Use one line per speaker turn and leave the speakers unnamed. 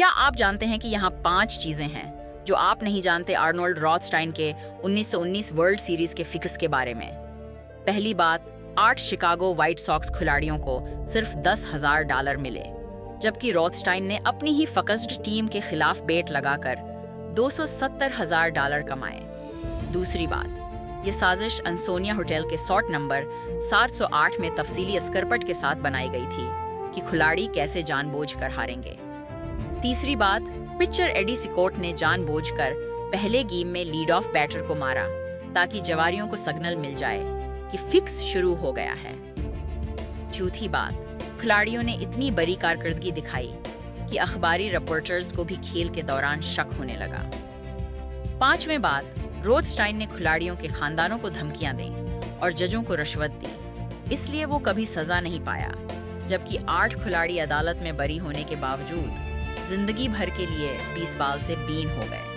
क्या आप जानते हैं कि यहाँ 5 चीजें हैं जो आप नहीं जानते आर्नोल्ड रॉथस्टाइन के 1919 वर्ल्ड सीरीज के फिक्स के बारे में? पहली बात, 8 शिकागो व्हाइट सॉक्स खिलाड़ियों को सिर्फ $10,000 मिले, जबकि रॉथस्टाइन ने अपनी ही फोकस्ड टीम के खिलाफ बेट लगाकर $270,000 कमाए। दूसरी बात, ये साजिश अंसोनिया होटल के सॉट नंबर 708 में तफसीली अस्करपट के साथ बनाई गई थी कि खिलाड़ी कैसे जानबूझकर हारेंगे। तीसरी बात, पिचर एडी सिकोट ने जानबूझकर पहले गेम में लीड ऑफ बैटर को मारा ताकि जवारियों को सिग्नल मिल जाए कि फिक्स शुरू हो गया है। चौथी बात, खिलाड़ियों ने इतनी बड़ी कारकर्दगी दिखाई कि अखबारी रिपोर्टर्स को भी खेल के दौरान शक होने लगा। पांचवें बात, रॉथस्टाइन ने खिलाड़ियों के खानदानों को धमकियां दी और जजों को रिश्वत दी, इसलिए वो कभी सजा नहीं पाया, जबकि 8 खिलाड़ी अदालत में बरी होने के बावजूद जिंदगी भर के लिए 20 साल से बीन हो गए।